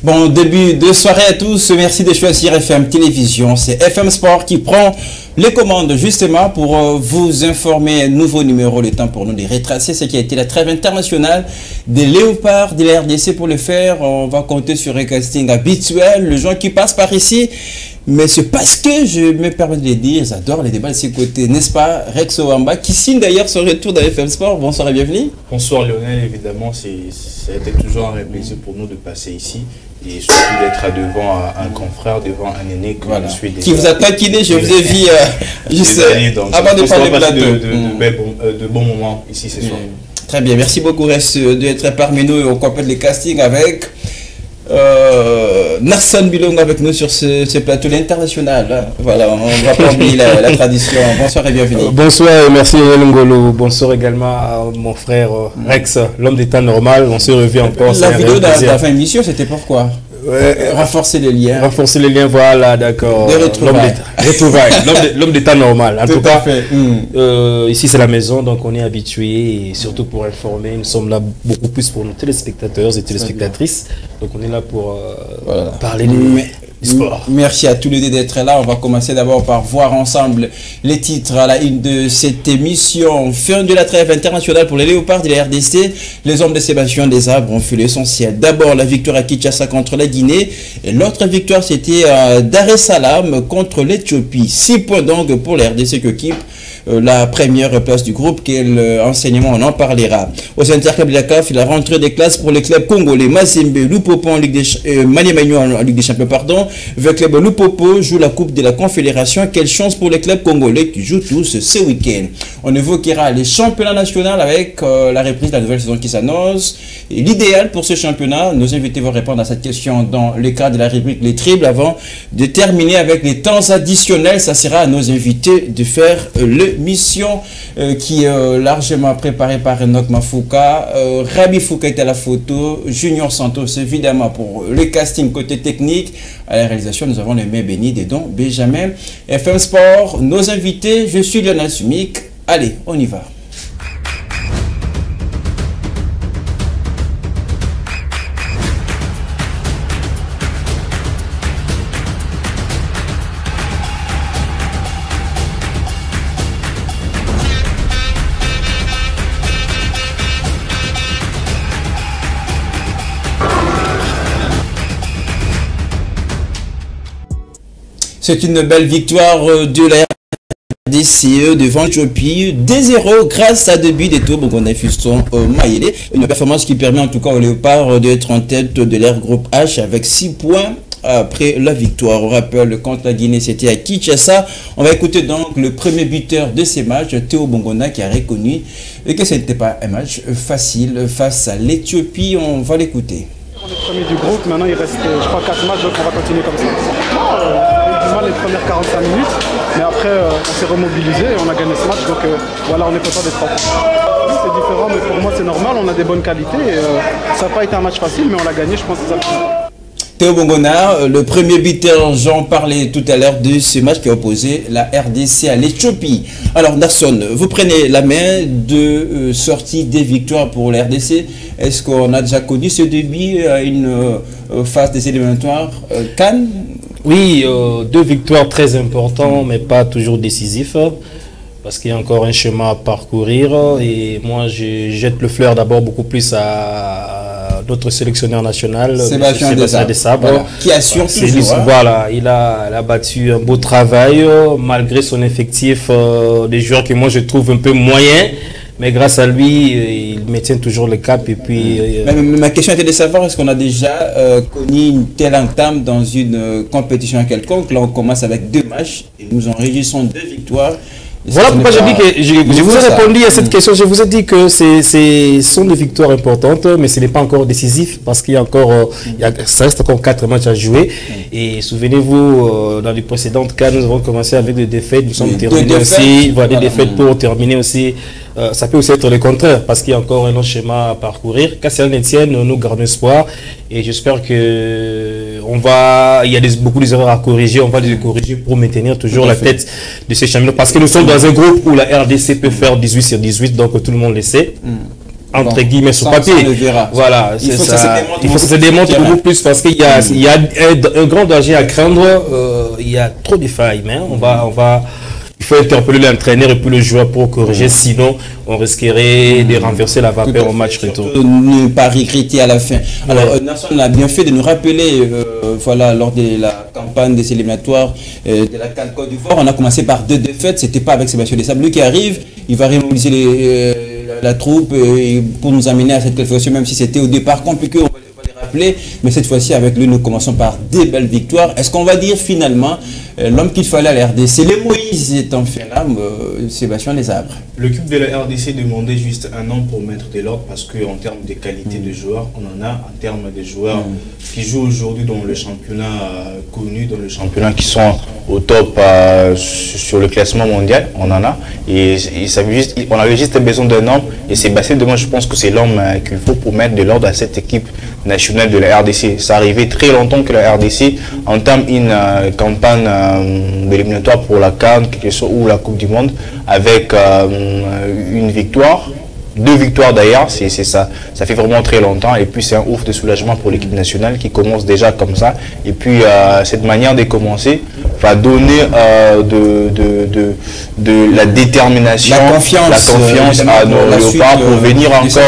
Bon début de soirée à tous, merci de choisir FM Télévision. C'est FM Sport qui prend les commandes justement pour vous informer. Un nouveau numéro, le temps pour nous de retracer ce qui a été la trêve internationale des Léopards de la RDC. Pour le faire, on va compter sur un casting habituel, le gens qui passent par ici. Mais c'est parce que je me permets de le dire, j'adore les débats de ses côtés, n'est-ce pas, Rex Owamba, qui signe d'ailleurs son retour dans FM Sport. Bonsoir et bienvenue. Bonsoir Lionel, évidemment, ça a été toujours un plaisir pour nous de passer ici. Et surtout d'être devant un confrère, devant un aîné que je suis déjà... Qui vous a taquiné, je vous ai vu juste avant de parler de bons moments ici ce soir. Très bien, merci beaucoup Rex d'être parmi nous et on complète les castings avec... Narson Bilong avec nous sur ce plateau international. Hein. Voilà, on va pas oublier la tradition. Bonsoir et bienvenue. Bonsoir et merci Ngolo. Bonsoir également à mon frère Rex, l'homme d'état normal. On se revient encore. La vidéo de la fin émission, c'était pourquoi? Renforcer les liens. Renforcer les liens, voilà, d'accord. L'homme d'état normal. En tout cas, ici c'est la maison, donc on est habitué et surtout pour informer, nous sommes là beaucoup plus pour nos téléspectateurs et téléspectatrices. Donc on est là pour parler du sport. Merci à tous les deux d'être là. On va commencer d'abord par voir ensemble les titres à la une de cette émission. Fin de la trêve internationale pour les Léopards de la RDC. Les hommes de Sébastien Desabre ont fait l'essentiel. D'abord la victoire à Kinshasa contre la Guinée. Et l'autre victoire c'était à Dar es Salaam contre l'Éthiopie. 6 points donc pour la RDC qui occupe la première place du groupe. Quel enseignement on en parlera. Au Interclub de la CAF, la rentrée des classes pour les clubs congolais. Mazembe, Lupopo en Ligue des Maniemagno en Ligue des Champions, pardon. Le club Lupopo joue la Coupe de la Confédération. Quelle chance pour les clubs congolais qui jouent tous ce week-end. On évoquera les championnats nationaux avec la reprise de la nouvelle saison qui s'annonce. L'idéal pour ce championnat, nos invités vont répondre à cette question dans le cadre de la rubrique Les Triples. Avant de terminer avec les temps additionnels, ça sera à nos invités de faire l'émission qui est largement préparée par Enoch Mafouka. Rabi Fouka est à la photo, Junior Santos évidemment pour le casting côté technique. À la réalisation, nous avons les mains bénies des dons Benjamin. FM Sport, nos invités, je suis Lionel Sumic. Allez, on y va. C'est une belle victoire de la RDC devant l'Éthiopie, 2-0 grâce à deux buts de Théo Bongonda Fiston Mayele. Une performance qui permet en tout cas aux Léopards d'être en tête de leur groupe H avec 6 points après la victoire. On rappelle contre la Guinée, c'était à Kinshasa. On va écouter donc le premier buteur de ces matchs, Théo Bongonda, qui a reconnu que ce n'était pas un match facile face à l'Éthiopie. On va l'écouter. On est premier du groupe, maintenant il reste je crois 4 matchs, donc on va continuer comme ça. Les premières 45 minutes, mais après on s'est remobilisé et on a gagné ce match, donc voilà, on est content d'être en oui, c'est différent, mais pour moi c'est normal, on a des bonnes qualités et, ça n'a pas été un match facile, mais on l'a gagné, je pense que c'est ça. Théo Bongonda, le premier buteur, j'en parlais tout à l'heure de ce match qui a opposé la RDC à l'Éthiopie. Alors Narson, vous prenez la main de sortie des victoires pour la RDC. Est-ce qu'on a déjà connu ce début à une phase des éliminatoires CAN? Oui, 2 victoires très importantes, mais pas toujours décisives, parce qu'il y a encore un chemin à parcourir. Et moi, je jette le fleur d'abord beaucoup plus à notre sélectionneur national, Sébastien Desabre, voilà, qui assure toujours. Voilà, il a battu un beau travail, malgré son effectif, des joueurs que moi je trouve un peu moyens. Mais grâce à lui, il maintient toujours le cap. Et puis, ma question était de savoir, est-ce qu'on a déjà connu une telle entame dans une compétition quelconque? Là, on commence avec 2 matchs et nous enregistrons 2 victoires. Voilà pourquoi j'ai dit que je vous ai répondu à cette question. Je vous ai dit que ce sont des victoires importantes, mais ce n'est pas encore décisif parce qu'il y a encore, ça reste encore 4 matchs à jouer. Et souvenez-vous, dans les précédentes cas, nous avons commencé avec des défaites. Nous sommes terminés aussi, voilà, des défaites pour terminer aussi. Ça peut aussi être le contraire parce qu'il y a encore un autre schéma à parcourir. Qu'à cela ne tienne, nous gardons espoir et j'espère que il y a beaucoup d'erreurs à corriger. On va les corriger pour maintenir toujours la tête de ces championnats parce que nous sommes dans un groupe où la RDC peut faire 18 sur 18, donc tout le monde le sait. entre guillemets sur papier. Voilà, c'est ça. Il faut que ça se démontre beaucoup plus parce qu'il y a un grand danger à craindre. Il y a trop de failles, mais il faut interpeller l'entraîneur et puis le joueur pour corriger, sinon on risquerait de renverser la vapeur au match retour. Ne pas regretter à la fin. Alors, Nasson a bien fait de nous rappeler, voilà, lors de la campagne des éliminatoires de la CAN Côte d'Ivoire, on a commencé par 2 défaites. C'était pas avec Sébastien Desableux qui arrive. Il va remobiliser la troupe pour nous amener à cette qualification, même si c'était au départ compliqué. On va les rappeler, mais cette fois-ci avec lui, nous commençons par des belles victoires. Est-ce qu'on va dire finalement l'homme qu'il fallait à la RDC, les Moïse est en finale, Sébastien Desableux. L'équipe de la RDC demandait juste un an pour mettre de l'ordre parce qu'en termes de qualité de joueurs, on en a. En termes de joueurs qui jouent aujourd'hui dans le championnat connu, dans le championnat qui sont au top sur le classement mondial, on en a. Et on avait juste besoin d'un homme. Et Sébastien Desableux, je pense que c'est l'homme qu'il faut pour mettre de l'ordre à cette équipe nationale de la RDC. Ça arrivait très longtemps que la RDC entame une campagne d'éliminatoire pour la CAN ou la Coupe du Monde avec une victoire, 2 victoires d'ailleurs, c'est ça. Ça fait vraiment très longtemps et puis c'est un ouf de soulagement pour l'équipe nationale qui commence déjà comme ça. Et puis cette manière de commencer va donner de la détermination, la confiance à nos léopards pour venir encore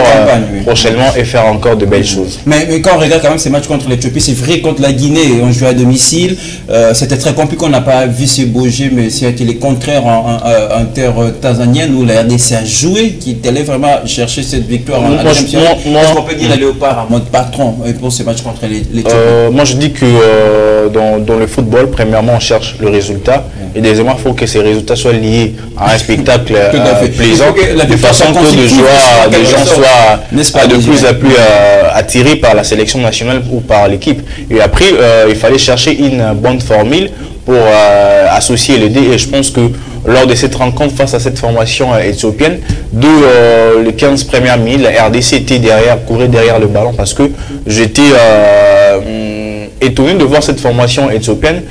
prochainement et faire encore de belles choses. Mais quand on regarde quand même ces matchs contre l'Éthiopie, c'est vrai, contre la Guinée, on jouait à domicile, c'était très compliqué, on n'a pas vu ces beaux jeux, mais c'était les contraires en terre tanzanienne où la RDC a joué, qui allait vraiment chercher cette victoire en Est-ce qu'on peut dire la léopard en mode patron pour ces matchs contre l'Éthiopie? Moi je dis que dans le football, premièrement on cherche le résultat et deuxièmement il faut que ces résultats soient liés à un spectacle plaisant, de façon que les gens soient de plus en plus attirés par la sélection nationale ou par l'équipe. Et après il fallait chercher une bonne formule pour associer les deux et je pense que lors de cette rencontre face à cette formation éthiopienne, les 15 premières minutes, la RDC était courait derrière le ballon parce que j'étais étonné de voir cette formation éthiopienne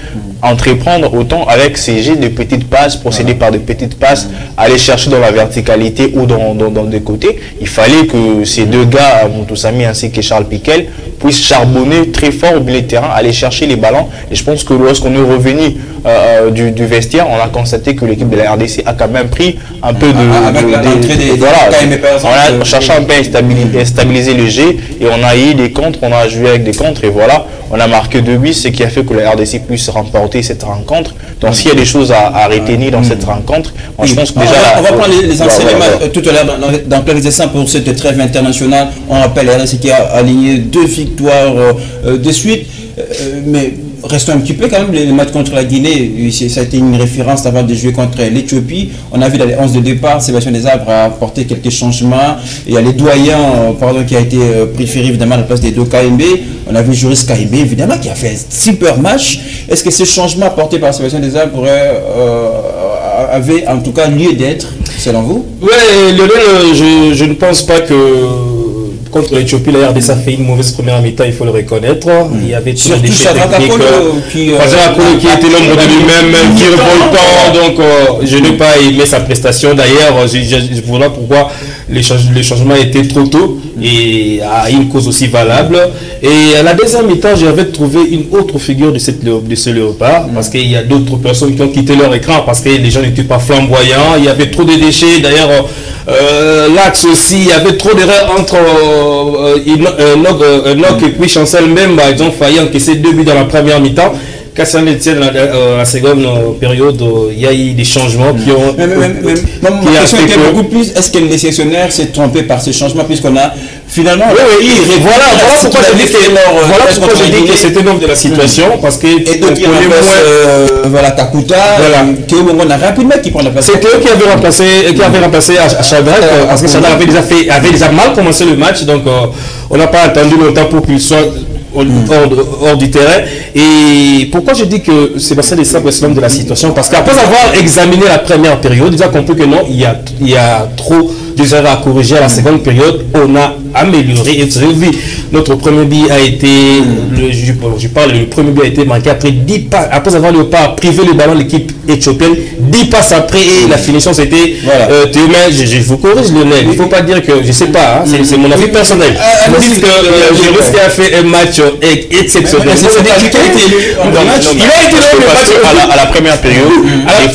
entreprendre autant avec ces jets de petites passes, procéder par de petites passes, aller chercher dans la verticalité ou dans des côtés. Il fallait que ces deux gars, Moutoussamy ainsi que Charles Piquel, puissent charbonner très fort au milieu de terrain, aller chercher les ballons. Et je pense que lorsqu'on est revenu du vestiaire, on a constaté que l'équipe de la RDC a quand même pris un peu on a cherché un peu à stabiliser le jeu et on a eu des contres, on a joué avec des contres et voilà, on a marqué 2 buts, ce qui a fait que la RDC puisse remporter cette rencontre. Donc s'il y a des choses à retenir dans cette rencontre, moi je pense que déjà... On va prendre les enseignements tout à l'heure dans Clair des Saints pour cette trêve internationale. On rappelle la RDC qui a aligné 2 victoires de suite, mais restons un petit peu quand même les matchs contre la Guinée. Ça a été une référence avant de jouer contre l'Éthiopie. On a vu dans les 11 de départ, Sébastien Desableux a apporté quelques changements. Il y a les doyens qui a été préféré évidemment à la place des 2 KMB. On a vu Joris KMB évidemment qui a fait un super match. Est-ce que ces changements apportés par Sébastien Desableux avaient en tout cas lieu d'être selon vous? Oui, Lionel, je ne pense pas que contre l'Éthiopie, la RDC a fait une mauvaise première mi-temps, il faut le reconnaître. Il y avait tous les déchets techniques. Qui était l'ombre de lui-même, qui revoltant. Donc, je n'ai pas aimé sa prestation. D'ailleurs, voilà pourquoi les changements étaient trop tôt et à une cause aussi valable. Et à la deuxième mi-temps, j'avais trouvé une autre figure de ce léopard parce qu'il y a d'autres personnes qui ont quitté leur écran parce que les gens n'étaient pas flamboyants. Il y avait trop de déchets. D'ailleurs, l'axe aussi, il y avait trop d'erreurs entre Enoch et puis Chancel même. Ils ont failli encaisser 2 buts dans la première mi-temps. Qu'à Saint-Étienne, la seconde période, il y a eu des changements qui ont... Ma question était beaucoup plus, est-ce que le sélectionneur s'est trompé par ces changements puisqu'on a finalement... Voilà pourquoi je dis que c'était l'homme de la situation, parce que... Et donc il voilà, Kakuta, Théo Mongon a rapidement qui prend la place. C'est Théo qui avait remplacé à Shadrach, parce que Shadrach avait déjà mal commencé le match, donc on n'a pas attendu longtemps pour qu'il soit... hors du terrain. Et pourquoi je dis que Sébastien Desableux est l'homme de la situation? Parce qu'après avoir examiné la première période, il a compris que non, il y a trop d'erreurs à corriger à la seconde période. On a améliorer. Et vous avez vu, notre premier but a été, le premier but a été marqué après 10 passes, après avoir Léopard privé le ballon de l'équipe éthiopienne, 10 passes après, et la finition c'était, je vous corrige Lionel, il ne faut pas dire que, je sais pas, hein, c'est mon avis personnel. Vous dites que Géros qui a fait un match exceptionnel. Il a été à la première période,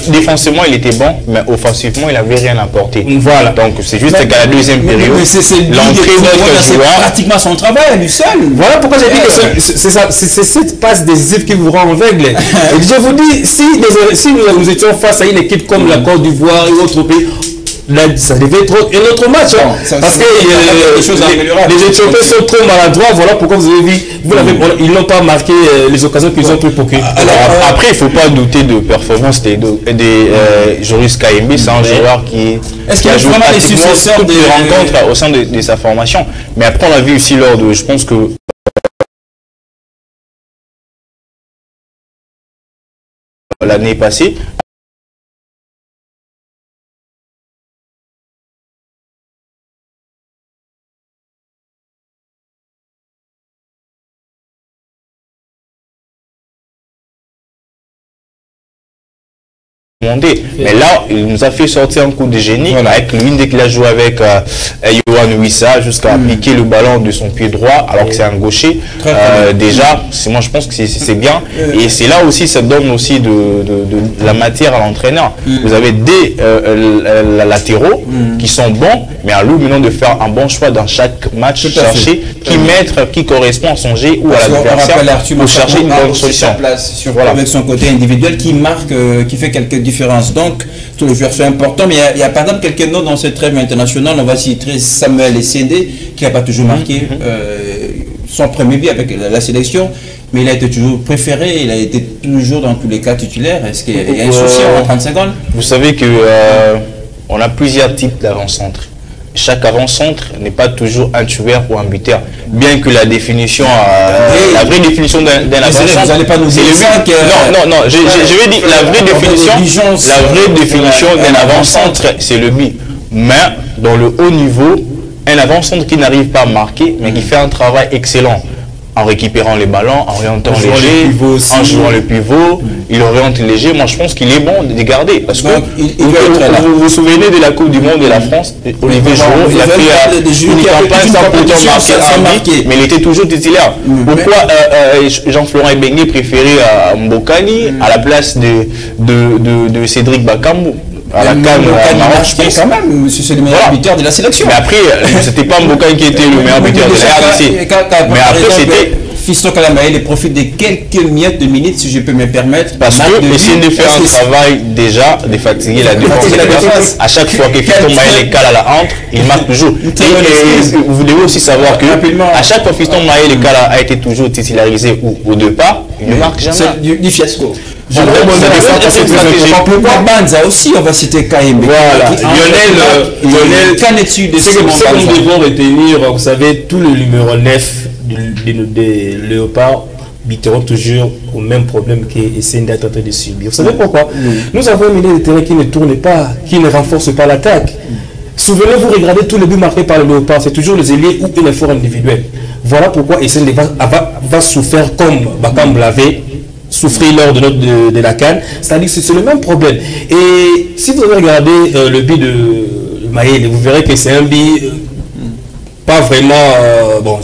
défensivement il était bon, mais offensivement il n'avait rien apporté. Voilà. Donc c'est juste qu'à la deuxième période, l'entrée de joueur, pratiquement son travail, lui seul. Voilà pourquoi j'ai dit que c'est cette passe décisive qui vous rend aveugle. Et je vous dis, si nous étions face à une équipe comme la Côte d'Ivoire et autres pays, là, ça devait être un autre match. Parce que les Éthiopiens sont trop maladroits. Voilà pourquoi vous avez vu, ils n'ont pas marqué les occasions qu'ils ont pris pour que. Après, il ne faut pas douter de performance des Joris Kayembe. C'est un joueur qui a joué pratiquement toutes les rencontres au sein de sa formation. Mais après, on a vu aussi lors de, je pense que l'année passée, mais là il nous a fait sortir un coup de génie avec lui dès qu'il a joué avec Yohan Wissa jusqu'à piquer le ballon de son pied droit alors que c'est un gaucher. Déjà moi je pense que c'est bien, et c'est là aussi ça donne aussi de la matière à l'entraîneur. Vous avez des latéraux qui sont bons, mais à nous maintenant de faire un bon choix dans chaque match, chercher qui correspond à son jeu ou à l'adversaire pour chercher une bonne solution. Avec son côté individuel qui marque, qui fait quelques différences. Donc, tous les joueurs sont importants, mais il y a par exemple quelques noms dans cette trêve internationale. On va citer Samuel Essendé, qui n'a pas toujours marqué son premier but avec la sélection, mais il a été toujours préféré, il a été toujours dans tous les cas titulaire. Est-ce qu'il y a un souci en 30 secondes? Vous savez que on a plusieurs types d'avant-centre. Chaque avant-centre n'est pas toujours un tueur ou un buteur. Bien que la définition, la vraie définition d'un avant-centre, vous n'allez pas nous dire non, je vais dire la vraie définition d'un avant-centre, c'est le but. Mais dans le haut niveau, un avant-centre qui n'arrive pas à marquer, mais qui fait un travail excellent en récupérant les ballons, en orientant léger, en jouant le pivot, il oriente léger. Moi, je pense qu'il est bon de garder. Parce que vous vous souvenez de la Coupe du Monde de la France, Olivier Giroud, il a fait une campagne sans pourtant marquer, mais il était toujours titulaire. Pourquoi Jean-Florent Ebengé préférait Mbokani à la place de Cédric Bakambu? À la CAN, quand même, c'est le meilleur buteur de la sélection. Mais après, c'était pas Mbokani qui était le meilleur buteur de la RDC. Mais après, c'était Fiston Kalamae, il profite de quelques miettes de minutes, si je peux me permettre. Parce que essayer de faire un travail déjà de fatiguer la défense. À chaque fois que Fiston Maël cale à la hantre, il marque toujours. Et vous devez aussi savoir que à chaque fois que Fiston Maël a été toujours titularisé au départ, il ne marque jamais. C'est du fiasco. Pourquoi Banza aussi, on va citer Kayembe. Voilà, Lionel, qu'en est-il de ce que nous devons retenir? Vous savez, tous les numéros 9 des Léopards biteront toujours au même problème qu'essaient d'être en train de subir. Vous savez pourquoi? Nous avons un milieu de terrain qui ne tourne pas, qui ne renforce pas l'attaque. Souvenez-vous, regardez tous les buts marqués par le Léopard, c'est toujours les ailiers ou un effort individuel. Voilà pourquoi Essendé va souffrir comme Bakambu l'avait souffrir lors de la CAN. C'est-à-dire que c'est le même problème. Et si vous regardez le but de Maël, vous verrez que c'est un but pas vraiment bon,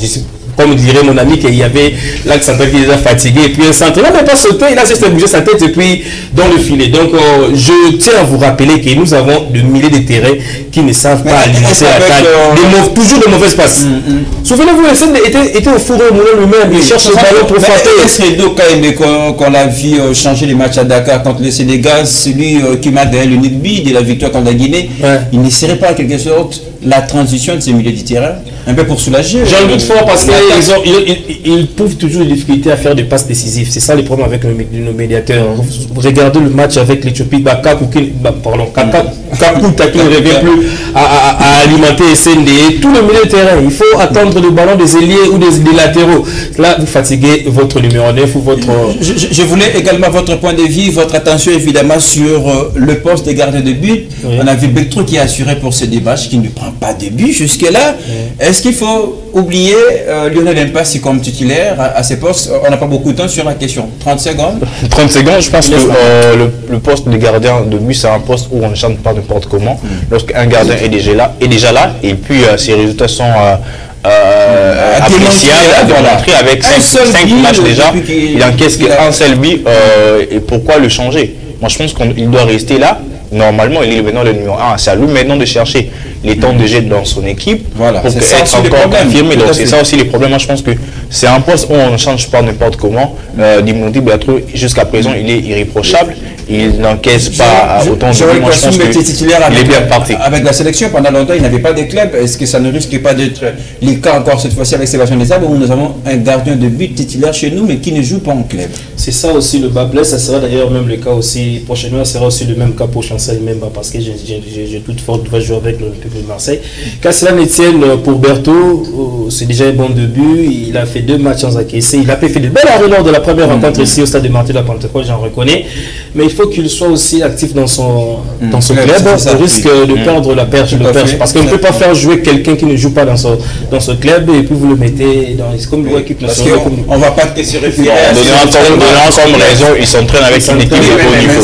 comme dirait mon ami, qu'il y avait l'axe central qui est déjà fatigué, et puis un centre, il n'a même pas sauté, il a juste bougé sa tête et puis dans le filet. Donc je tiens à vous rappeler que nous avons des milliers de terrains qui ne savent pas alimenter l'attaque, toujours de mauvaises passes. Souvenez-vous, le était au four au moulin lui-même, il cherche le ballon pour frapper. Est-ce qu'on a vu changer les matchs à Dakar contre le Sénégal, celui qui m'a donné le nid de la victoire contre la Guinée, il n'essaierait pas en quelque sorte la transition de ces milieux du terrain, un peu pour soulager. J'en doute fort parce qu'ils trouvent toujours des difficultés à faire des passes décisives. C'est ça le problème avec nos médiateurs. Regardez le match avec l'Éthiopie, Kakuta qui ne revient plus. à alimenter SND. Tout le milieu de terrain, il faut attendre le ballon des ailiers ou des latéraux. Là, vous fatiguez votre numéro 9 ou votre... Je voulais également votre point de vue, votre attention évidemment sur le poste de gardien de but. Oui. On a vu Beltrou qui est assuré pour ce débat, qui ne prend pas de but jusque-là. Oui. Est-ce qu'il faut oublier Lionel Mpassi comme titulaire à ces postes? On n'a pas beaucoup de temps sur la question. 30 secondes. 30 secondes, je pense que le poste de gardien de but, c'est un poste où on ne chante pas n'importe comment. Lorsqu'un gardien est déjà là, et puis ses résultats sont appréciables, à démontrer avec 5 matchs déjà, il encaisse qu'un seul but, et pourquoi le changer? Moi je pense qu'il doit rester là. Normalement, il est maintenant le numéro 1. C'est à lui maintenant de chercher les temps de jet dans son équipe pour être encore confirmé. Donc c'est ça aussi les problèmes. Moi je pense que c'est un poste où on ne change pas n'importe comment. Dimitri Beltrou, jusqu'à présent, il est irréprochable. Il n'encaisse pas autant de buts. Moi je pense qu'il est bien parti. Avec la sélection, pendant longtemps, il n'avait pas de club. Est-ce que ça ne risque pas d'être le cas encore cette fois-ci avec Sébastien Desabre, où nous avons un gardien de but titulaire chez nous, mais qui ne joue pas en club? C'est ça aussi le bas blesse. Ça sera d'ailleurs même le cas aussi. Prochainement, ça sera aussi le même cas pour Chancel Mbemba, parce que j'ai toute forte va jouer avec l'Olympique de Marseille. Qu'à cela ne tienne, pour Berthaud, c'est déjà un bon début. Il a fait 2 matchs sans encaisser. Il a fait de belles arrêts lors de la première rencontre ici au stade de Martin de la Pentecôte, j'en reconnais. Mais il faut qu'il soit aussi actif dans son club. On risque de perdre la perche, parce qu'on ne peut pas faire jouer quelqu'un qui ne joue pas dans ce club et puis vous le mettez dans comme l'équipe nationale. On ne va pas se référer à comme raison, ils s'entraînent avec une équipe de haut niveau.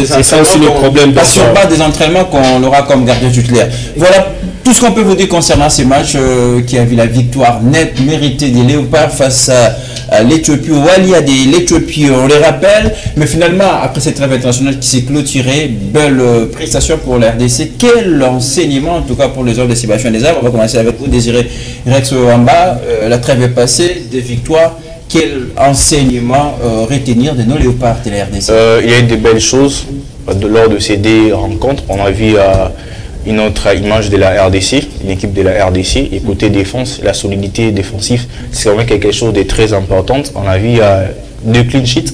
C'est ça aussi le problème. Pas sur base des entraînements qu'on aura comme gardien titulaire. Voilà tout ce qu'on peut vous dire concernant ces matchs qui a vu la victoire nette, méritée des Léopards face à l'Éthiopie, au Walia de l'Éthiopie, on les rappelle. Mais finalement, après cette trêve internationale qui s'est clôturée, belle prestation pour la RDC. Quel enseignement, en tout cas pour les hommes de Sébastien Desabre. On va commencer avec vous, Désiré Rex Wamba. La trêve est passée, des victoires. Quel enseignement retenir de nos Léopards de la RDC? Il y a eu de belles choses lors de ces 2 rencontres. On a vu une autre image de la RDC, une équipe de la RDC. Et côté défense, la solidité défensive, c'est quand même quelque chose de très important. On a vu 2 clean sheets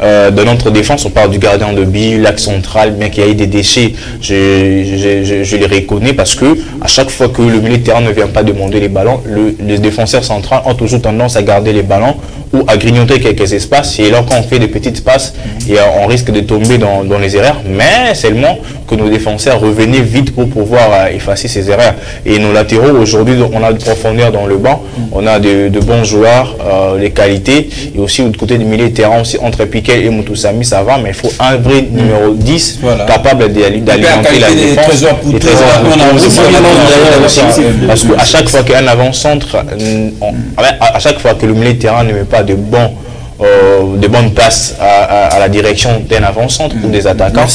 de notre défense. On parle du gardien de but, l'axe central, bien qu'il y ait des déchets, je les reconnais, parce que à chaque fois que le milieu de terrain ne vient pas demander les ballons, les défenseurs centraux ont toujours tendance à garder les ballons ou à grignoter quelques espaces. Et là, quand on fait des petites passes, et on risque de tomber dans les erreurs, mais seulement que nos défenseurs revenaient vite pour pouvoir effacer ces erreurs. Et nos latéraux, aujourd'hui, on a de profondeur dans le banc, on a de bons joueurs, les qualités, et aussi du côté du milieu de terrain, aussi entre Piquet et Moutoussamy, ça va, mais il faut un vrai numéro 10 capable d'alimenter la défense. Parce qu'à chaque fois qu'un avant-centre, à chaque fois que le milieu de terrain ne met pas de bonnes passes à la direction d'un avant-centre ou des attaquants,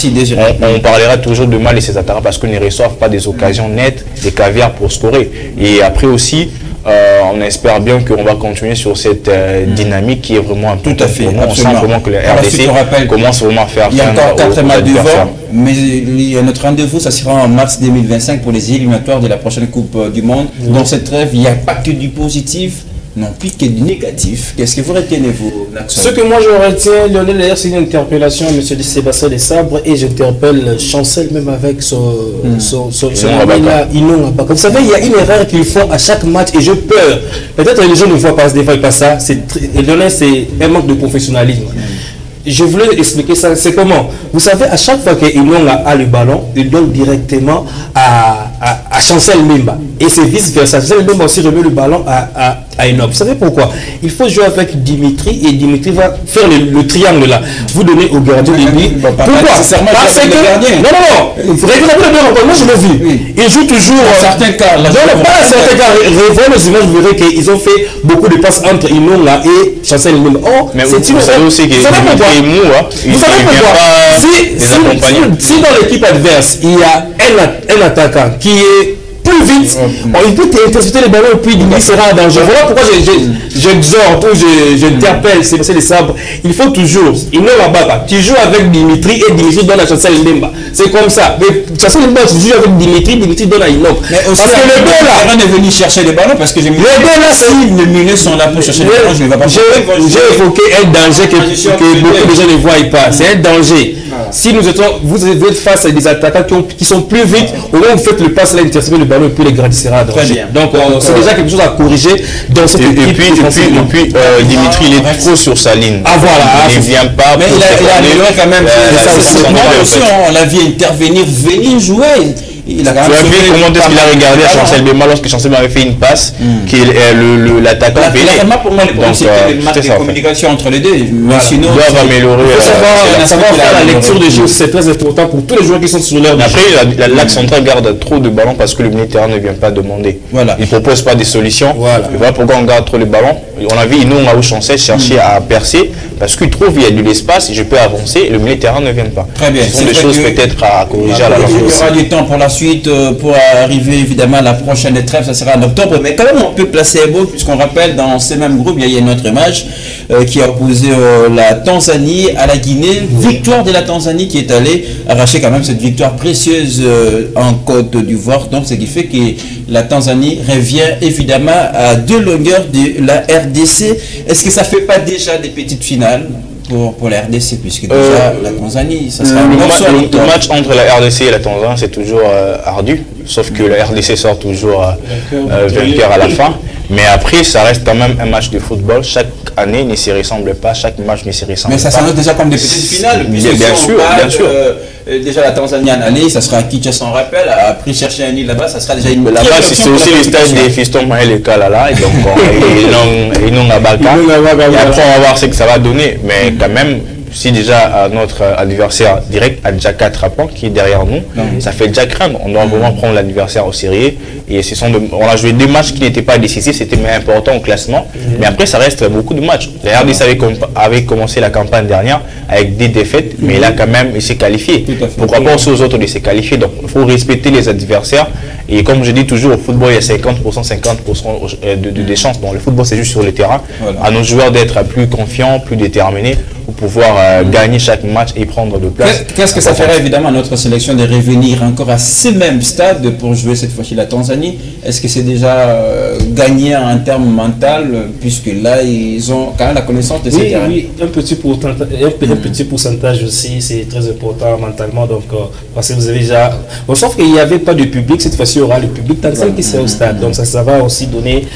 on parlera toujours de mal de ces attaquants, parce qu'ils ne reçoivent pas des occasions nettes, des caviars pour scorer. Et après aussi, on espère bien qu'on va continuer sur cette dynamique qui est vraiment importante. Tout à fait. On sent vraiment que le RDC commence vraiment à faire. Il y a encore 4 matchs devant, mais il y a notre rendez-vous, ça sera en mars 2025 pour les éliminatoires de la prochaine Coupe du Monde. Dans cette trêve, il n'y a pas que du positif, non plus que du négatif. Qu'est-ce que vous retenez, vous, Naxon? Ce que moi je retiens, Lionel, d'ailleurs, c'est une interpellation à M. Sébastien Desabre, et j'interpelle Chancel même avec son ami-là, Inon Abaka. Vous savez, il y a une erreur qu'ils font à chaque match, et je peur. Peut-être les gens ne voient pas, des fois, pas ça. Lionel, c'est un manque de professionnalisme. Je voulais expliquer ça. C'est comment? Vous savez, à chaque fois qu'Inon a le ballon, il donne directement à Chancel Mbemba. Et c'est vice-versa. Chancel Mbemba aussi remet le ballon à Enoch. Vous savez pourquoi? Il faut jouer avec Dimitri, et Dimitri va faire le triangle là. Vous donnez au gardien de but. Pourquoi? Parce que... Non. Moi je l'ai vu. Il joue toujours... Dans certains cas. Non, pas dans certains cas. Revoyez les images, vous verrez qu'ils ont fait beaucoup de passes entre Inon là et Chancel Mbemba. Oh, mais vous savez aussi que Dimitri est mou. Vous savez pourquoi? Si dans l'équipe adverse, il y a un attaquant qui est plus vite, il peut intercepter les ballons et puis il sera en danger. Voilà pourquoi j'exhorte ou j'interpelle c'est les sabres. Il faut toujours, tu joues avec Dimitri et Dimitri donne à Chancel Lemba. C'est comme ça. Mais Chancel Lemba, tu joues avec Dimitri donne à Inok. Parce que le gars là, on est venu chercher les ballons parce que j'ai mis. Les gars là, si les milieux sont là pour chercher les ballons, je ne vais pas. J'ai évoqué un danger que beaucoup de gens ne voient pas. C'est un danger. Si vous êtes face à des attaquants qui sont plus vite, au moins vous faites le passe là, intercepter le ballon et puis les grandissera. Donc c'est déjà quelque chose à corriger dans cette équipe. Et puis Dimitri, il est trop sur sa ligne. Ah voilà. Il ne vient pas. Mais il a amélioré quand même. On l'a vu intervenir, venir jouer. Tu as vu comment est-ce qu'il a regardé à Chancel Bema lorsque Chancel m'avait fait une passe, l'attaquant venait. Pour moi, c'était une marque de communication entre les deux. Sinon, ils doivent améliorer. Il faut savoir faire la lecture de jeu, c'est très important pour tous les joueurs qui sont sur leur. Après, l'axe central garde trop de ballons parce que le milieu de terrain ne vient pas demander. Il ne propose pas des solutions. Et voilà pourquoi on garde trop les ballons. On a vu Inonga ou Chancel chercher à percer parce qu'il trouve qu'il y a de l'espace, je peux avancer, le milieu de terrain ne vient pas. Très bien. Ce sont des choses peut-être à corriger à la longue. Il y aura du temps pour la suite pour arriver évidemment à la prochaine trêve, ça sera en octobre, mais quand même on peut placer un mot puisqu'on rappelle dans ces mêmes groupes il y a un autre match qui a opposé la Tanzanie à la Guinée, victoire de la Tanzanie qui est allée arracher quand même cette victoire précieuse en Côte d'Ivoire, donc ce qui fait que la Tanzanie revient évidemment à 2 longueurs de la RDC. Est-ce que ça fait pas déjà des petites finales pour la RDC, puisque déjà la Tanzanie, ça sera le match entre la RDC et la Tanzanie, c'est toujours ardu, sauf que la RDC sort toujours vainqueur à la fin. Mais après, ça reste quand même un match de football. Chaque année ne se ressemble pas, chaque match ne se ressemble pas. Mais ça s'annonce déjà comme des petites finales. Bien sûr. Déjà la Tanzanie en allée, ça sera Kinshasa, on rappelle. Après chercher un île là-bas, ça sera déjà une. Là-bas, c'est aussi le stade des Fiston Maël et Kalala. Donc, ils n'ont pas Balka. Et après, on va voir ce que ça va donner. Mais quand même, si déjà notre adversaire direct a déjà 4 points qui est derrière nous, ça fait déjà craindre. On doit vraiment prendre l'adversaire au sérieux. Et on a joué 2 matchs qui n'étaient pas décisifs, c'était important au classement. Mais après, ça reste beaucoup de matchs. La RDC avait commencé la campagne dernière avec des défaites, mais là quand même, il s'est qualifié. Pourquoi pas aussi aux autres de se qualifier? Donc, il faut respecter les adversaires. Et comme je dis toujours, au football, il y a 50% des chances. Bon, le football, c'est juste sur le terrain. À nos joueurs d'être plus confiants, plus déterminés pour pouvoir gagner chaque match et prendre de place. Qu'est-ce que ça ferait évidemment à notre sélection de revenir encore à ce même stade pour jouer cette fois-ci la Tanzanie? Est-ce que c'est déjà gagné en termes mental, puisque là, ils ont quand même la connaissance de ces terrains? Oui, un petit pourcentage aussi, c'est très important mentalement. Donc, parce que vous avez déjà... Bon, sauf qu'il n'y avait pas de public, cette fois-ci, il y aura le public tanzanien qui sera au stade. Donc, ça va aussi donner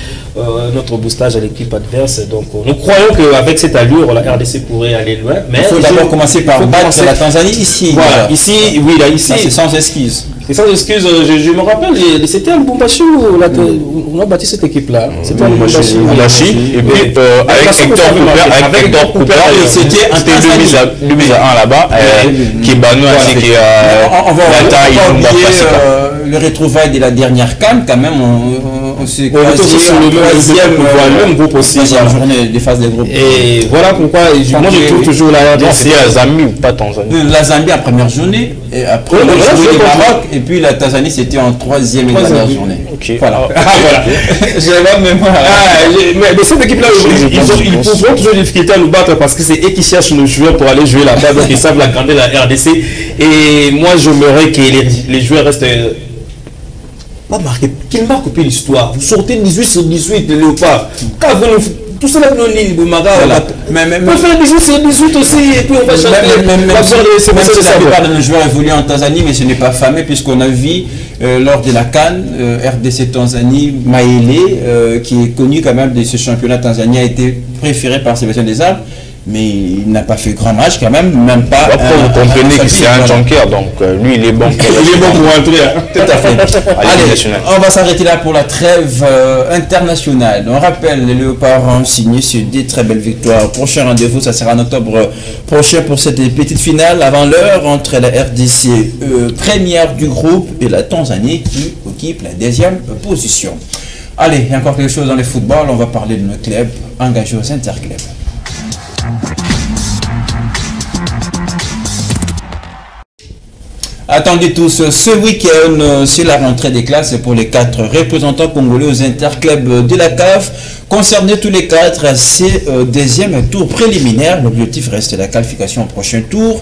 notre boostage à l'équipe adverse. Donc, nous croyons qu'avec cette allure, la RDC pourrait aller loin. Mais il faut d'abord commencer par battre la Tanzanie ici. Voilà, ici, oui, là, ici. C'est sans excuse. Et sans excuse, je me rappelle, c'était à Lubumbashi où on a bâti cette équipe-là. C'était à Lubumbashi. Et puis, avec Hector Cooper, c'était le mise à 1 là-bas, qui est Banu ainsi qui on va le retrouvaille de la dernière CAN, quand même. On s'est croisé sur le même groupe aussi. La journée des phases des groupes. Et voilà pourquoi moi je trouve toujours la RDC. C'est la Zambie ou pas Tanzanie? La Zambie en première journée, et après le Maroc, et puis la Tanzanie c'était en 3e et dernière journée. Voilà. Voilà. J'avais pas mémoire. Mais cette équipe-là, ils pourront toujours des difficultés à nous battre parce que c'est eux qui cherchent nos joueurs pour aller jouer là-bas. Donc ils savent la grandeur de la RDC. Et moi j'aimerais que les joueurs restent. Pas marqué, qu'il marque au pied l'histoire. Vous sortez 18 sur 18 de Léopard. Quand vous tout ça là, mais on faire 18 sur 18 aussi, et puis on va chanter. Même si la plupart de nos joueurs évoluent en Tanzanie, mais ce n'est pas fameux, puisqu'on a vu lors de la CAN, RDC Tanzanie, Maëlé, qui est connu quand même de ce championnat tanzanien, a été préféré par Sébastien Desabre. Mais il n'a pas fait grand match quand même, même pas. Après, vous comprenez que c'est un junker, donc lui il est bon. Il est bon pour entrer. Tout à fait. Allez, on va s'arrêter là pour la trêve internationale. On rappelle, les Léopards ont signé sur des très belles victoires. Prochain rendez-vous, ça sera en octobre prochain pour cette petite finale avant l'heure entre la RDC première du groupe et la Tanzanie qui occupe la 2e position. Allez, il y a encore quelque chose dans le football. On va parler de nos clubs engagés aux interclubs. Attendez tous, ce week-end, c'est la rentrée des classes pour les 4 représentants congolais aux interclubs de la CAF. Concernés tous les 4, c'est deuxième tour préliminaire. L'objectif reste la qualification au prochain tour.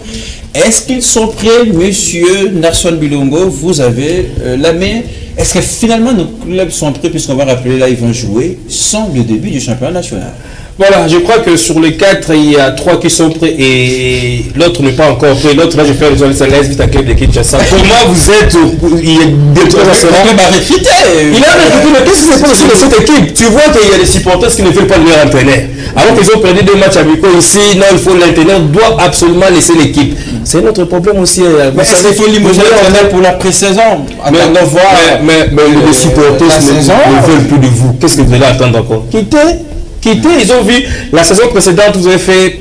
Est-ce qu'ils sont prêts, monsieur Narson Bilongo? Vous avez la main. Est-ce que finalement nos clubs sont prêts, puisqu'on va rappeler là, ils vont jouer sans le début du championnat national? Voilà, je crois que sur les 4, il y a 3 qui sont prêts et l'autre n'est pas encore prêt. L'autre, là, je fais les Salès, vite à club de Kinshasa. Comment vous êtes? Il y a des trois assurants. Il a recruté. Il a recruté, mais qu'est-ce qui se passe sur cette équipe? Tu vois qu'il y a des supporters qui ne veulent pas leur entraîneur. Alors qu'ils ont perdu 2 matchs amicaux ici, non, il faut l'entraîneur doit absolument laisser l'équipe. C'est notre problème aussi. Mais est-ce qu'il faut limoger l'entraîneur pour la pré-saison? Mais les supporters ne veulent plus de vous. Qu'est-ce que vous allez attendre encore? Quitter, ils ont vu la saison précédente, vous avez fait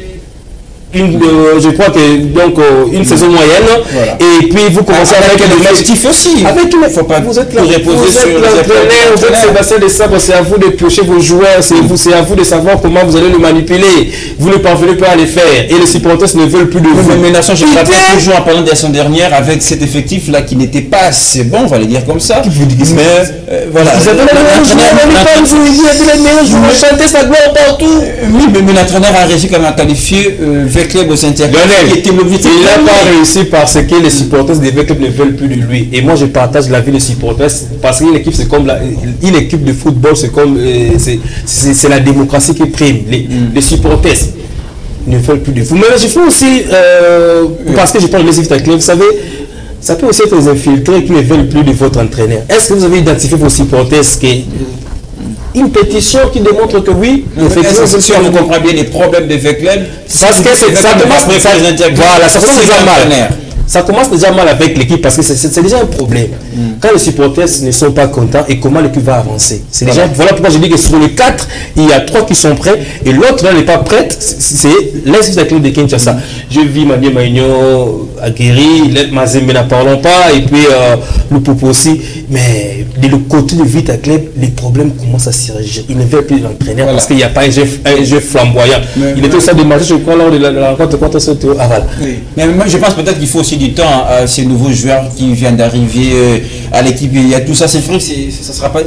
je crois que donc une saison moyenne, voilà. Et puis vous commencez avec des matchs aussi. Avec tout, faut pas vous êtes là, vous êtes l'entraîneur, vous êtes Sébastien Desabre, c'est à vous de piocher vos joueurs, c'est à vous de savoir comment vous allez le manipuler. Vous ne parvenez pas à les faire et les supporters ne veulent plus de vous. Mais Nation, je rappelle toujours en parlant de la saison dernière avec cet effectif là qui n'était pas assez bon, on va le dire comme ça. Mais voilà. Vous avez les meilleurs joueurs, chanter sa gloire partout. Oui, mais l'entraîneur a réussi quand même à qualifier club aux interclubs. Il n'a pas réussi parce que les supporters des clubs ne veulent plus de lui. Et moi, je partage l'avis des supporters parce qu'une équipe, c'est comme une équipe de football, c'est comme c'est la démocratie qui prime. Les supporters ne veulent plus de vous. Mais je fais aussi parce que je parle des interclubs, vous savez. Ça peut aussi être des infiltrés qui ne veulent plus de votre entraîneur. Est-ce que vous avez identifié vos supporters une pétition qui démontre que oui, effectivement, si on comprend bien les problèmes des clubs, parce que ça commence voilà, ça commence déjà mal. Ça commence déjà mal avec l'équipe parce que c'est déjà un problème. Quand les supporters ne sont pas contents et comment l'équipe va avancer. C'est déjà voilà pourquoi je dis que sur les 4, il y a 3 qui sont prêts et l'autre n'est pas prête. C'est l'institut de Kinshasa. Je vis Madié Maïno, Aguerri, Mazembe n'en parlons pas et puis le Popo aussi. Mais de le côté de Vita Club, les problèmes commencent à s'y régir. Il ne veut plus l'entraîneur parce qu'il n'y a pas un jeu flamboyant. Il était ça de match, je crois, lors de la rencontre contre ce tour. Ah, voilà. Mais moi, je pense peut-être qu'il faut aussi du temps à ces nouveaux joueurs qui viennent d'arriver à l'équipe. Il y a tout ça, c'est vrai que ça sera pas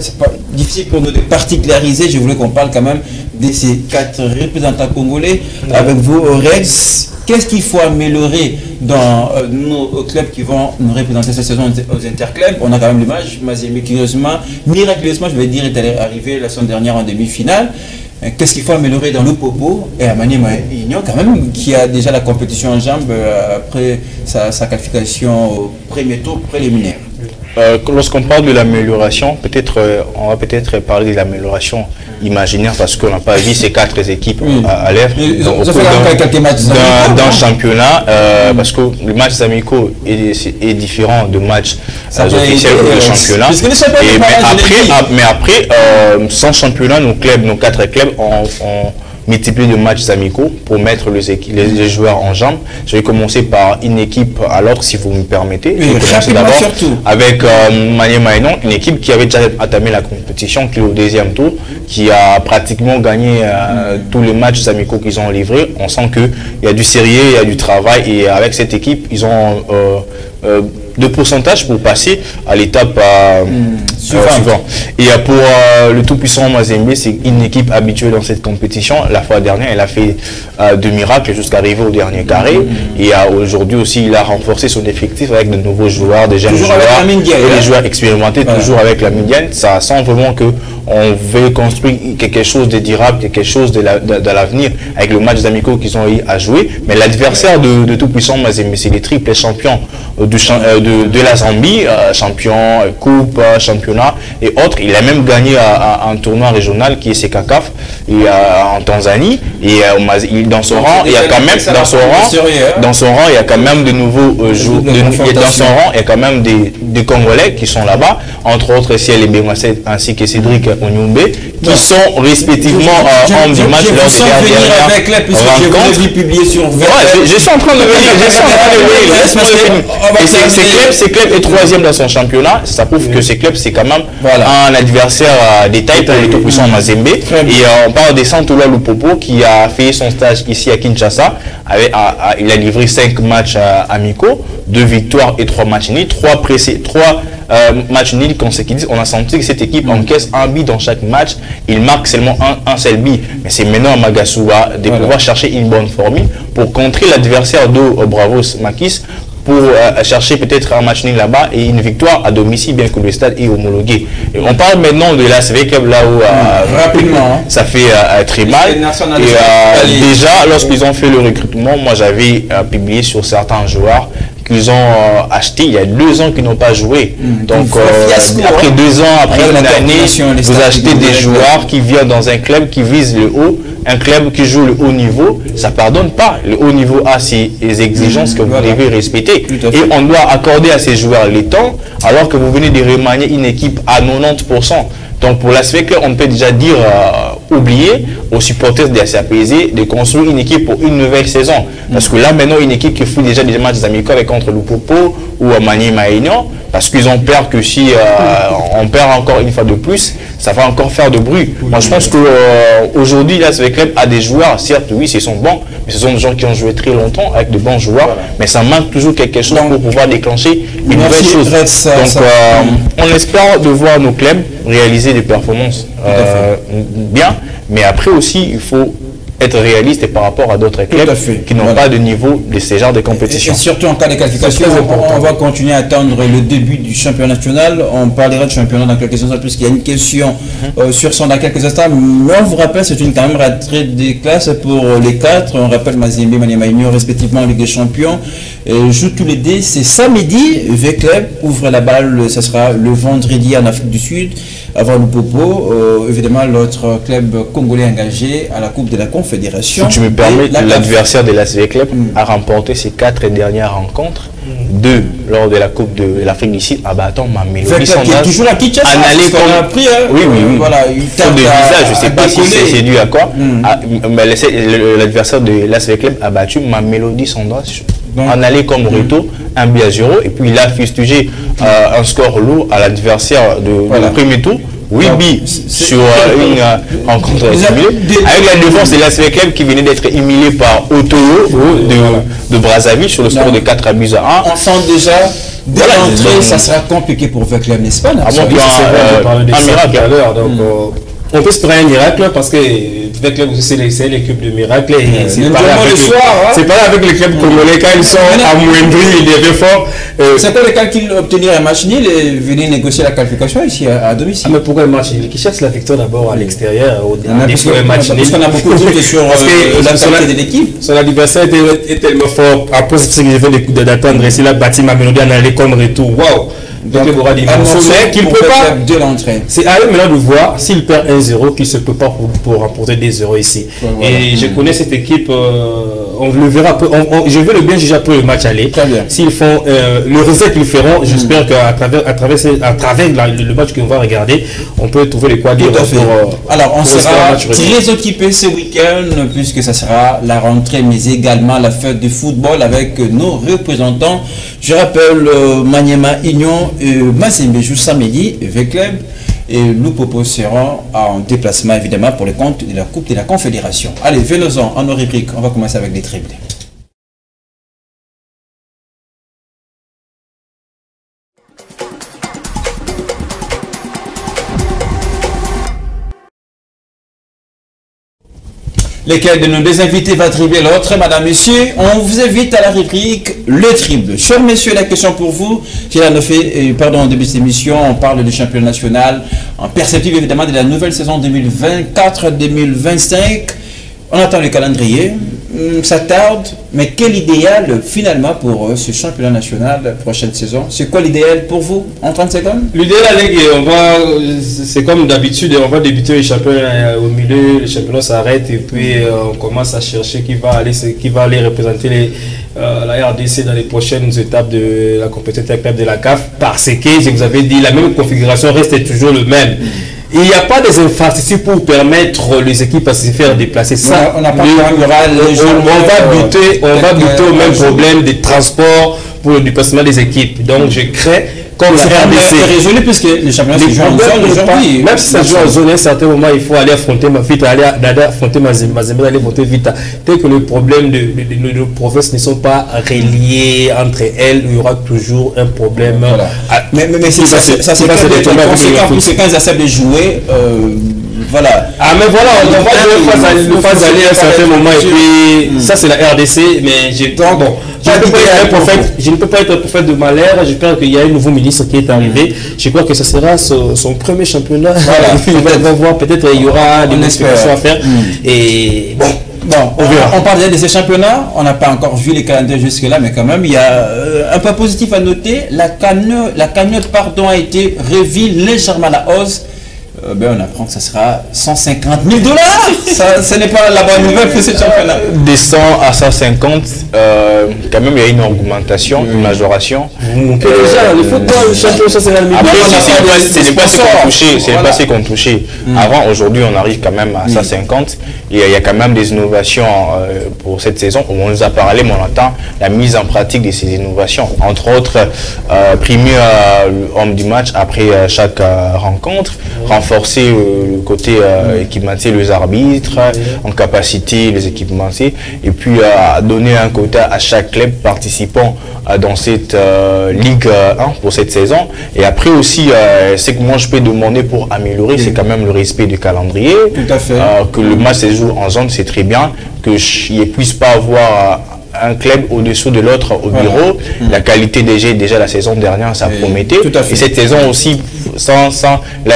difficile pour nous de particulariser. Je voulais qu'on parle quand même de ces 4 représentants congolais avec vous, Rex. Qu'est-ce qu'il faut améliorer dans nos clubs qui vont nous représenter cette saison aux interclubs? On a quand même l'image, Mazembe miraculeusement, je vais dire, est arrivé la saison dernière en demi-finale. Qu'est-ce qu'il faut améliorer dans le Popo et à Maniema Union quand même, qui a déjà la compétition en jambes après sa qualification au premier tour préliminaire? Lorsqu'on parle de l'amélioration, on va peut-être parler de l'amélioration imaginaire parce qu'on n'a pas vu ces 4 équipes à l'œuvre dans le championnat parce que le match amicaux est différent de matchs officiels de championnat. Mais après, sans championnat, nos 4 clubs ont multiplier de matchs amicaux pour mettre les joueurs en jambes. Je vais commencer par une équipe à l'autre, si vous me permettez. Je vais commencer d'abord avec Maniema Union, une équipe qui avait déjà entamé la compétition, qui est au 2e tour, qui a pratiquement gagné tous les matchs amicaux qu'ils ont livrés. On sent qu'il y a du sérieux, il y a du travail, et avec cette équipe, ils ont de pourcentage pour passer à l'étape suivante. Et pour le tout-puissant Mazembe, c'est une équipe habituée dans cette compétition. La fois dernière, elle a fait de miracles jusqu'à arriver au dernier carré. Et aujourd'hui aussi, il a renforcé son effectif avec de nouveaux joueurs, des jeunes joueurs et des joueurs expérimentés, toujours avec la médiane. Ça sent vraiment que on veut construire quelque chose de durable, quelque chose de l'avenir avec le match d'amicaux qu'ils ont eu à jouer. Mais l'adversaire de tout-puissant Mazembe, c'est les triples champions de la Zambie, champion, coupe, championnat et autres. Il a même gagné un tournoi régional qui est CECACAF en Tanzanie. Et dans son rang, il y a quand même il y a quand même de nouveaux joueurs. Dans son rang, il y a quand même des Congolais qui sont là-bas, entre autres Ciel et Bengassé ainsi que Cédric Onyumbe, qui sont respectivement hommes du match lors des dernières rencontres. Je suis en train de venir. Ces clubs est troisième dans son championnat. Ça prouve que ces clubs, c'est quand même un adversaire d'étail pour le tout-puissant Mazembe. Et on parle des Santoula Lupopo qui a fait son stage ici à Kinshasa. Il a livré 5 matchs amicaux, 2 victoires et 3 matchs nuls. 3 matchs nuls consécutifs. On a senti que cette équipe encaisse un but dans chaque match. Il marque seulement un seul but. Mais c'est maintenant à Magasuba de pouvoir chercher une bonne formule pour contrer l'adversaire de Bravos Makis, pour chercher peut-être un match nul là-bas et une victoire à domicile, bien que le stade est homologué. Et on parle maintenant de l'ASV Club là où rapidement, ça fait très mal. Et déjà, lorsqu'ils ont fait le recrutement, moi j'avais publié sur certains joueurs qu'ils ont acheté il y a 2 ans qu'ils n'ont pas joué. Donc après 2 ans, après une année, vous achetez des joueurs qui viennent dans un club qui vise le haut, un club qui joue le haut niveau, ça pardonne pas. Le haut niveau a ses exigences que vous devez respecter. Et on doit accorder à ces joueurs les temps, alors que vous venez de remanier une équipe à 90%. Donc pour l'aspect que on peut déjà dire, oublier aux supporters de SAPZ de construire une équipe pour une nouvelle saison. Parce que là maintenant, une équipe qui fout déjà des matchs amicaux avec contre Lupopo ou Maniema Aignan, parce qu'ils ont peur que si on perd encore une fois de plus, ça va encore faire de bruit. Moi je pense qu'aujourd'hui, l'ASV Club a des joueurs, certes oui, ce sont bons, mais ce sont des gens qui ont joué très longtemps avec de bons joueurs, mais ça manque toujours quelque chose pour pouvoir déclencher une nouvelle chose. Donc on espère de voir nos clubs réaliser des performances bien, mais après aussi il faut être réaliste par rapport à d'autres clubs qui n'ont pas de niveau de ces genres de compétitions. Et surtout en cas de qualification, on va continuer à attendre le début du championnat national. On parlera de championnat dans quelques instants, puisqu'il y a une question sur son dans quelques instants. Mais on vous rappelle, c'est une quand même rentrée des classes pour les 4. On rappelle Mazembe, Maniema Aignan, respectivement en Ligue des Champions. Joue tous les deux. C'est samedi. V-Club ouvre la balle. Ça sera le vendredi en Afrique du Sud, avant le Popo. Évidemment, l'autre club congolais engagé à la Coupe de la Confédération. Si tu me permets, l'adversaire de l'ASV Club a remporté ses 4 dernières rencontres, 2 lors de la Coupe de l'Afrique du Sud, en battant Mamelodi Sundowns. Toujours à Kinshasa. Oui. Voilà, faute de visa, je ne sais pas si c'est dû à quoi. L'adversaire de l'ASV Club a battu Mamelodi Sundowns en aller comme retour, 1-0. Et puis il a fustigé un score lourd à l'adversaire du premier tour. 8 buts sur une rencontre simulée, avec la défense de l'ASV Club qui venait d'être humilié par Otolo de Brazzaville sur le score de 4-1. On sent déjà, dès l'entrée, ça sera compliqué pour V-Club, n'est-ce pas? Un miracle. On peut se prendre un miracle parce que V-Club aussi c'est l'équipe de miracle. C'est pas avec les clubs congolais quand ils sont amoindris, ils deviennent forts. C'est pas le cas qu'ils obtenir un match nul et venir négocier la qualification ici à domicile. Mais pourquoi un match nul? Qui cherche la victoire d'abord à l'extérieur parce qu'on a beaucoup de doutes sur la qualité de l'équipe. Son adversaire est tellement fort. Après ce qu'il vient d'attendre, s'il a battu Mamelodi en aller comme retour. Waouh! Donc il aura des qu'il peut pas de l'entrée. C'est à eux maintenant de voir s'il perd 1-0 qu'il se peut pas pour remporter des 0 ici. Et je connais cette équipe, on le verra. Je vais le bien juger après le match aller. S'ils font le reset qu'ils feront, j'espère qu'à travers le match qu'on va regarder, on peut trouver les quoi dire. Alors on sera très occupé ce week-end puisque ça sera la rentrée, mais également la fête du football avec nos représentants. Je rappelle Maniema Aignan et Mazembe joue samedi, V-Club et Lupopo seront en déplacement évidemment pour le compte de la Coupe de la Confédération. Allez, venons-en en nos rubriques. On va commencer avec les triplés. Lesquels de nos deux invités va dribbler l'autre? Madame, monsieur, on vous invite à la rubrique Le Triple. Chers messieurs, la question pour vous, qui a fait, pardon, en début de cette émission, on parle du championnat national, en perspective évidemment de la nouvelle saison 2024-2025. On attend le calendrier, ça tarde, mais quel idéal finalement pour ce championnat national la prochaine saison? C'est quoi l'idéal pour vous en 30 secondes? L'idéal, c'est comme d'habitude, on va débuter le championnat au milieu, le championnat s'arrête et puis on commence à chercher qui va aller représenter la RDC dans les prochaines étapes de la compétition club de la CAF, parce que, je vous avais dit, la même configuration reste toujours le même. il n'y a pas des infrastructures pour permettre les équipes à se faire déplacer. Ça, on va buter au même problème des transports pour le déplacement des équipes. Donc je crains comme la RDC résolu puisque le championnat se joue en zone aujourd'hui. Même si ça joue en zone, à un certain moment, il faut aller affronter Mazembe, aller voter vite. Tel que le problème de nos provinces ne sont pas reliés entre elles, il y aura toujours un problème. Voilà. Mais ça c'est pas des conséquences ils acceptent de jouer. Voilà. Ah mais voilà, on va le faire aller à un certain moment et puis ça c'est la RDC, mais je ne peux pas être un prophète de malheur. J'espère qu'il y a un nouveau ministre qui est arrivé. Je crois que ce sera son premier championnat. Voilà. On va voir, peut-être il y aura des modifications à faire. Et bon, on parle de ces championnats, on n'a pas encore vu les calendriers jusque-là, mais quand même, il y a un point positif à noter. La cagnotte a été revue légèrement à la hausse. On apprend que ça sera 150 000 $. Ce n'est pas la bonne nouvelle pour ce championnat. De 100 à 150, quand même il y a une augmentation, une majoration. Déjà, le football, le champion, ça c'est la limite. Ce n'est pas ce qu'on touchait. Avant, aujourd'hui, on arrive quand même à 150. Il y a quand même des innovations pour cette saison. On nous a parlé, mais on attend la mise en pratique de ces innovations. Entre autres, primer l'homme du match après chaque rencontre, renforcer le côté équipementier, les arbitres, en capacité, les équipementiers, et puis donner un quota à chaque club participant dans cette Ligue 1 pour cette saison. Et après aussi, ce que moi je peux demander pour améliorer, c'est quand même le respect du calendrier. Tout à fait. Que le match se joue en zone, c'est très bien. Qu'il ne puisse pas avoir un club au-dessous de l'autre au bureau. La qualité des jeux, déjà la saison dernière, ça promettait. Et cette saison aussi, là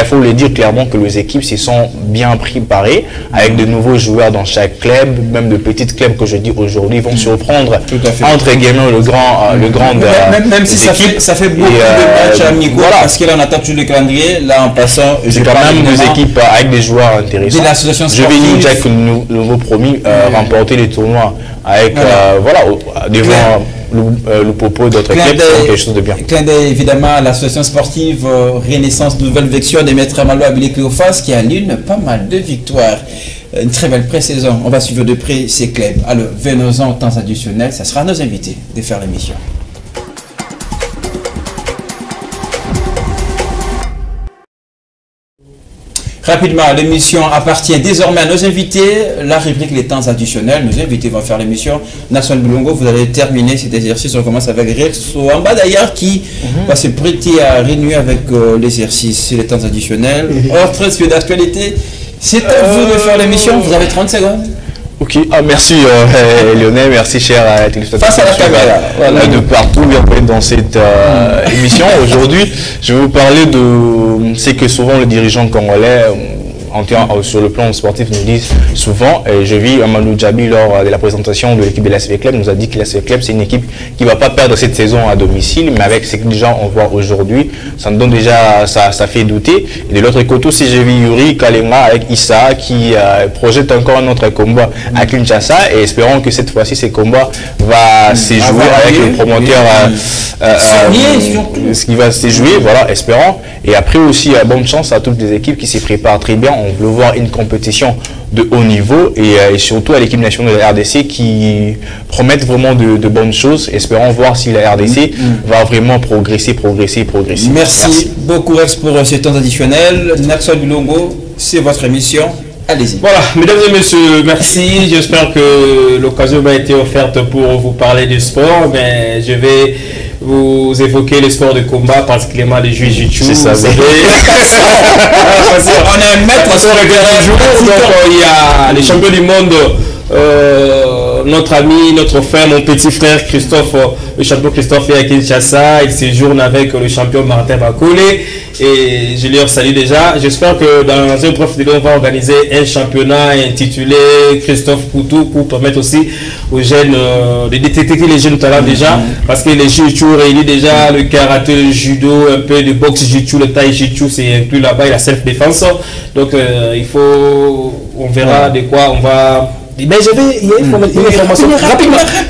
il faut le dire clairement que les équipes se sont bien préparées avec de nouveaux joueurs dans chaque club, même de petites clubs que je dis aujourd'hui vont surprendre entre guillemets le grand même si ça fait beaucoup de matchs amicaux, parce que là on attend toujours le calendrier, là en passant j'ai quand même des équipes avec des joueurs intéressants. Je vais dire déjà que nous avons promis remporter les tournois avec devant le Popo d'autres clubs, c'est quelque chose de bien. Clin d'œil évidemment à l'association sportive Renaissance Nouvelle Vecture des Maîtres Malo Abilé Cléophas qui aligne pas mal de victoires. Une très belle pré-saison. On va suivre de près ces clubs. Alors, venons-en au temps additionnel. Ça sera à nos invités de faire l'émission. Rapidement, l'émission appartient désormais à nos invités. La rubrique Les temps additionnels. Nos invités vont faire l'émission. National Boulongo, vous allez terminer cet exercice. On commence avec Rex Ouamba d'ailleurs qui va se prêter à renouer avec l'exercice les temps additionnels. Autre sujet d'actualité, c'est à vous de faire l'émission. Vous avez 30 secondes. Ok, merci Lionel, merci cher téléspectateur. Face à la caméra. Voilà. De partout, bienvenue dans cette émission. Aujourd'hui, je vais vous parler de ce que souvent les dirigeants congolais sur le plan sportif nous disent souvent. Je vis Amadou Djabi lors de la présentation de l'équipe de l'ASV Club nous a dit que l'ASV Club c'est une équipe qui ne va pas perdre cette saison à domicile, mais avec ce que déjà on voit aujourd'hui, ça nous donne déjà, ça fait douter. Et de l'autre côté aussi j'ai vu Yuri Kalenga avec Issa qui projette encore un autre combat à Kinshasa et espérons que cette fois-ci ce combat va se jouer avec le promoteur ce qui va se jouer, voilà, espérons. Et après aussi bonne chance à toutes les équipes qui s'y préparent très bien. On veut voir une compétition de haut niveau et surtout à l'équipe nationale de la RDC qui promettent vraiment de bonnes choses. Espérons voir si la RDC va vraiment progresser. Merci beaucoup Rex pour ce temps additionnel. Naxon Boulongo, c'est votre émission. Allez-y. Voilà, mesdames et messieurs, merci. J'espère que l'occasion m'a été offerte pour vous parler du sport, mais je vais vous évoquez les sports de combat, particulièrement les jiu-jitsu. C'est ça, on est un maître sur le jour. Donc il y a les champions du monde, notre ami, notre frère, mon petit frère Christophe, le champion Christophe est à Kinshasa. Il séjourne avec le champion Martin Bakole. Et je leur salue déjà. J'espère que dans un prof de on va organiser un championnat intitulé Christophe Poutou pour permettre aussi aux jeunes de détecter les jeunes talents déjà. Parce que les jiu-jitsu réunissent déjà le karaté, le judo, un peu de boxe jiu-jitsu, le taï jiu-jitsu, c'est inclus là-bas, et la self-défense. Donc il faut, on verra de quoi on va. Ben il y a une information.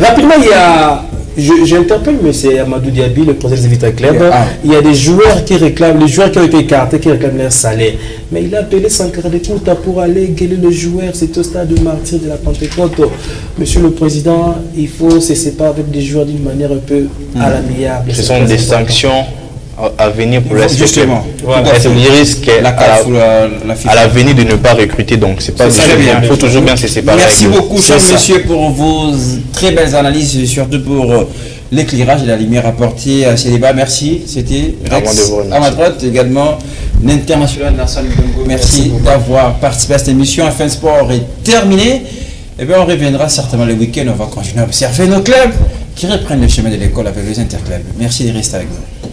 Rapidement, il y a j'interpelle M. Amadou Diaby, le président des Vita Club. Il y a des joueurs qui réclament, les joueurs qui ont été écartés, qui réclament leur salaire. Mais il a appelé Sankara de Kouta pour aller guérir le joueur. C'est au stade de martyr de la Pentecôte. Monsieur le Président, il faut se séparer avec des joueurs d'une manière un peu à l'amiable. Ce sont des sanctions à venir pour la justement. Il risque à l'avenir de ne pas recruter, donc c'est pas bien. Il faut toujours bien se séparer. Merci beaucoup, cher monsieur, pour vos très belles analyses, surtout pour l'éclairage et la lumière apportée à ces débats. Merci. C'était Rex. À ma droite également, l'international Nassan Bongo. Merci d'avoir participé à cette émission. Fin Sport est terminé. Et bien on reviendra certainement le week-end. On va continuer à observer nos clubs qui reprennent le chemin de l'école avec les interclubs. Merci de rester avec nous.